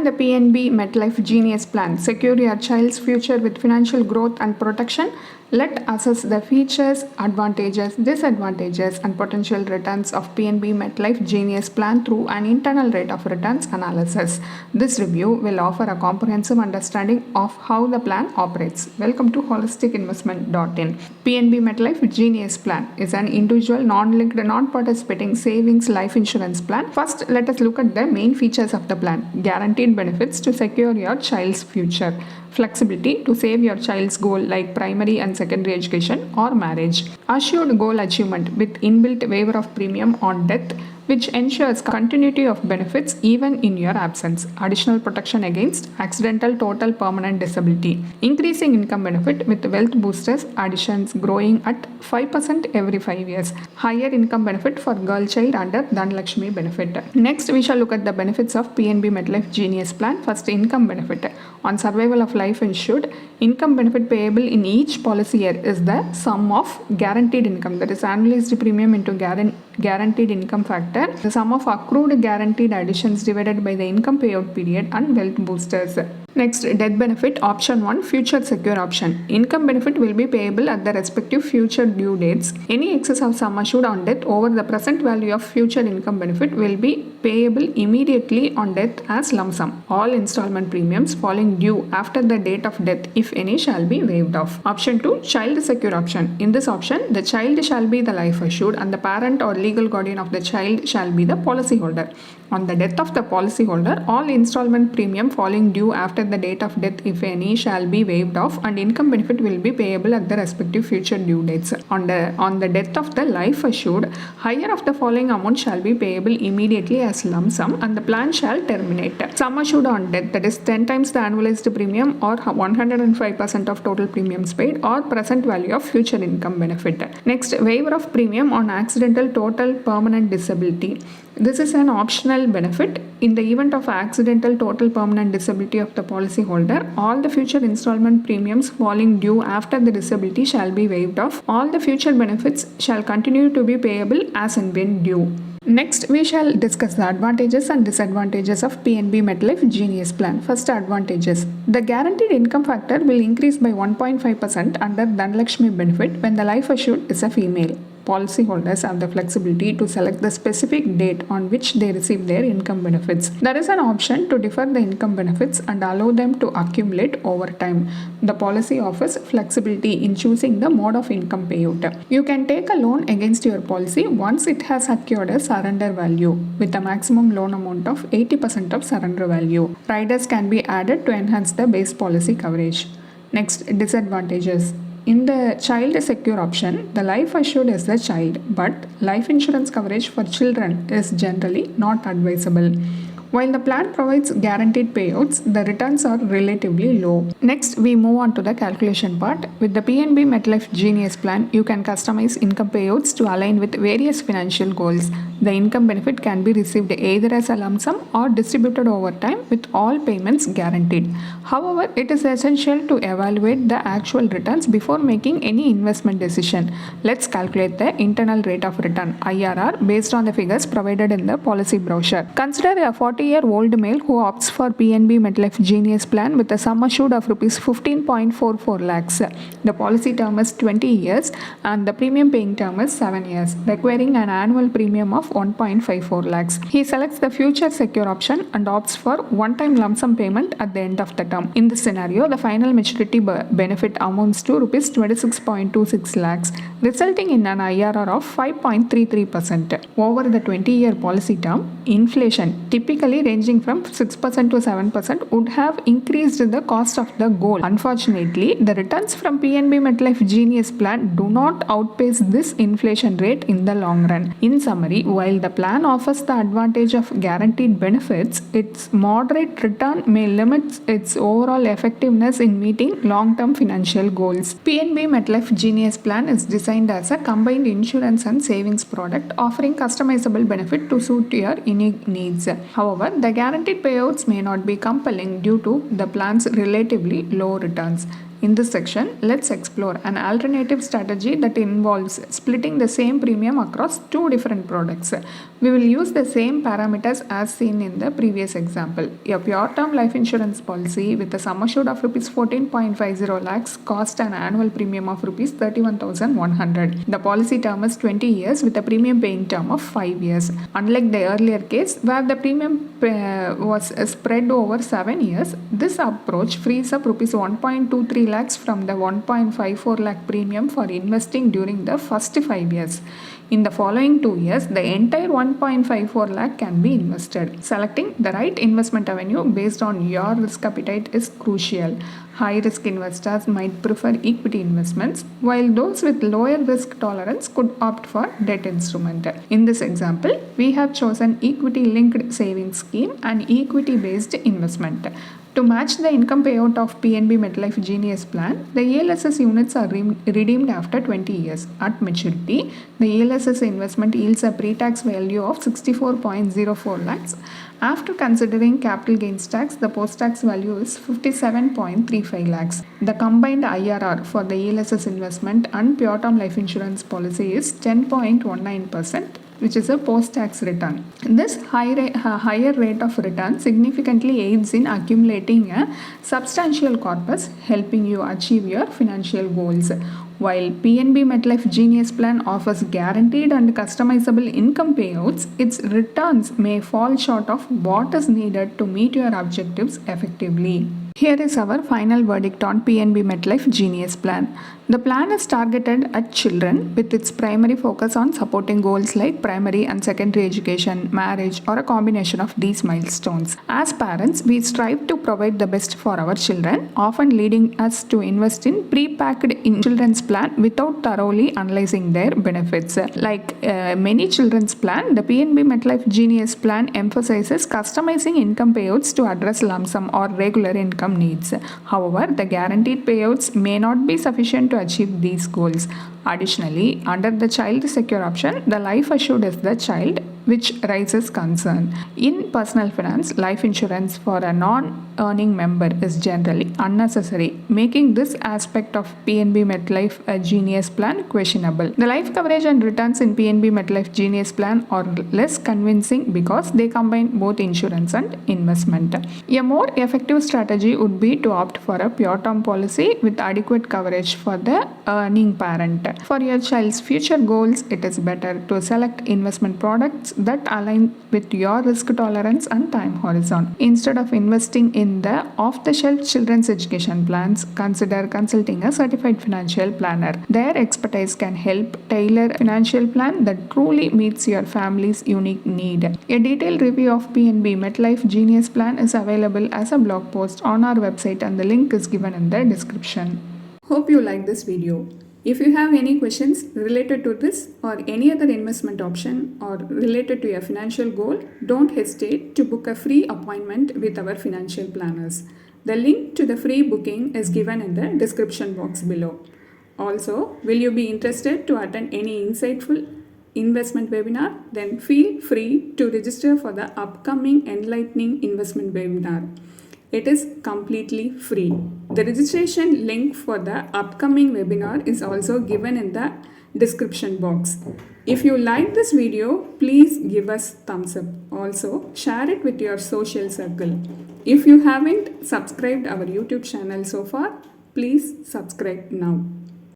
Join the PNB MetLife Genius Plan. Secure your child's future with financial growth and protection. Let assess the features, advantages, disadvantages, and potential returns of PNB MetLife Genius Plan through an internal rate of returns analysis. This review will offer a comprehensive understanding of how the plan operates. Welcome to holisticinvestment.in. PNB MetLife Genius Plan is an individual, non-linked, non-participating savings life insurance plan. First, let us look at the main features of the plan. Guaranteed benefits to secure your child's future. Flexibility to save your child's goal like primary and secondary education or marriage. Assured goal achievement with inbuilt waiver of premium on death, which ensures continuity of benefits even in your absence. Additional protection against accidental total permanent disability. Increasing income benefit with wealth boosters additions growing at 5% every 5 years. Higher income benefit for girl child under Dhanlakshmi benefit. Next, we shall look at the benefits of PNB MetLife Genius Plan. First, income benefit. On survival of life insured, income benefit payable in each policy year is the sum of guaranteed income, that is annualized premium into guaranteed income factor, the sum of accrued guaranteed additions divided by the income payout period, and wealth boosters. Next, death benefit option 1, future secure option. Income benefit will be payable at the respective future due dates. Any excess of sum assured on death over the present value of future income benefit will be payable immediately on death as lump sum. All installment premiums falling due after the date of death, if any, shall be waived off. Option 2, child secure option. In this option, the child shall be the life assured and the parent or legal guardian of the child shall be the policyholder. On the death of the policyholder, all installment premium falling due after the date of death, if any, shall be waived off and income benefit will be payable at the respective future due dates. On the death of the life assured, higher of the following amount shall be payable immediately as lump sum and the plan shall terminate. Sum assured on death, that is 10 times the annualized premium or 105% of total premiums paid or present value of future income benefit. Next, waiver of premium on accidental total permanent disability. This is an optional benefit. In the event of accidental total permanent disability of the policyholder, all the future installment premiums falling due after the disability shall be waived off. All the future benefits shall continue to be payable as and when due. Next, we shall discuss the advantages and disadvantages of PNB MetLife Genius Plan. First, advantages. The guaranteed income factor will increase by 1.5% under Dhanlakshmi benefit when the life assured is a female. Policyholders have the flexibility to select the specific date on which they receive their income benefits. There is an option to defer the income benefits and allow them to accumulate over time. The policy offers flexibility in choosing the mode of income payout. You can take a loan against your policy once it has secured a surrender value with a maximum loan amount of 80% of surrender value. Riders can be added to enhance the base policy coverage. Next, disadvantages. In the child secure option, the life assured is the child, but life insurance coverage for children is generally not advisable. While the plan provides guaranteed payouts, the returns are relatively low. Next, we move on to the calculation part. With the PNB MetLife Genius Plan, you can customize income payouts to align with various financial goals. The income benefit can be received either as a lump sum or distributed over time with all payments guaranteed. However, it is essential to evaluate the actual returns before making any investment decision. Let's calculate the internal rate of return (IRR) based on the figures provided in the policy brochure. Consider a 40-year-old male who opts for PNB MetLife Genius Plan with a sum assured of Rs 15.44 lakhs. The policy term is 20 years and the premium paying term is 7 years, requiring an annual premium of 1.54 lakhs. He selects the future secure option and opts for one-time lump sum payment at the end of the term. In this scenario, the final maturity benefit amounts to Rs 26.26 lakhs, resulting in an IRR of 5.33%. Over the 20-year policy term, inflation, typically ranging from 6% to 7%, would have increased the cost of the goal. Unfortunately, the returns from PNB MetLife Genius Plan do not outpace this inflation rate in the long run. In summary, while the plan offers the advantage of guaranteed benefits, its moderate return may limit its overall effectiveness in meeting long-term financial goals. PNB MetLife Genius Plan is designed as a combined insurance and savings product, offering customizable benefit to suit your unique needs. However, the guaranteed payouts may not be compelling due to the plan's relatively low returns. In this section, let's explore an alternative strategy that involves splitting the same premium across two different products. We will use the same parameters as seen in the previous example. A pure term life insurance policy with a sum assured of Rs 14.50 lakhs cost an annual premium of Rs 31,100. The policy term is 20 years with a premium paying term of 5 years. Unlike the earlier case where the premium was spread over 7 years, this approach frees up Rs 1.23 lakhs from the 1.54 lakh premium for investing during the first 5 years. In the following 2 years, the entire 1.54 lakh can be invested. Selecting the right investment avenue based on your risk appetite is crucial. High-risk investors might prefer equity investments, while those with lower risk tolerance could opt for debt instrument. In this example, we have chosen equity-linked savings scheme and equity-based investment. To match the income payout of PNB MetLife Genius plan, the ELSS units are redeemed after 20 years. At maturity, the ELSS investment yields a pre-tax value of 64.04 lakhs. After considering capital gains tax, the post-tax value is 57.35 lakhs. The combined IRR for the ELSS investment and pure term life insurance policy is 10.19%. which is a post-tax return. This higher rate of return significantly aids in accumulating a substantial corpus, helping you achieve your financial goals. While PNB MetLife Genius Plan offers guaranteed and customizable income payouts, its returns may fall short of what is needed to meet your objectives effectively. Here is our final verdict on PNB MetLife Genius Plan. The plan is targeted at children with its primary focus on supporting goals like primary and secondary education, marriage, or a combination of these milestones. As parents, we strive to provide the best for our children, often leading us to invest in pre-packed children's plan without thoroughly analyzing their benefits. Like many children's plan, the PNB MetLife Genius Plan emphasizes customizing income payouts to address lump sum or regular income needs. However, the guaranteed payouts may not be sufficient to achieve these goals. Additionally, under the child secure option, the life assured is the child, which raises concern. In personal finance, life insurance for a non-earning member is generally unnecessary, making this aspect of PNB MetLife Genius Plan questionable. The life coverage and returns in PNB MetLife Genius Plan are less convincing because they combine both insurance and investment. A more effective strategy would be to opt for a pure term policy with adequate coverage for the earning parent. For your child's future goals, it is better to select investment products that align with your risk tolerance and time horizon. Instead of investing in the off-the-shelf children's education plans, consider consulting a certified financial planner. Their expertise can help tailor a financial plan that truly meets your family's unique need. A detailed review of PNB MetLife Genius Plan is available as a blog post on our website, and the link is given in the description. Hope you like this video. If you have any questions related to this or any other investment option or related to your financial goal, don't hesitate to book a free appointment with our financial planners. The link to the free booking is given in the description box below. Also, will you be interested to attend any insightful investment webinar? Then feel free to register for the upcoming Enlightening Investment Webinar. It is completely free. The registration link for the upcoming webinar is also given in the description box. If you like this video, please give us thumbs up. Also, share it with your social circle. If you haven't subscribed our YouTube channel so far, please subscribe now.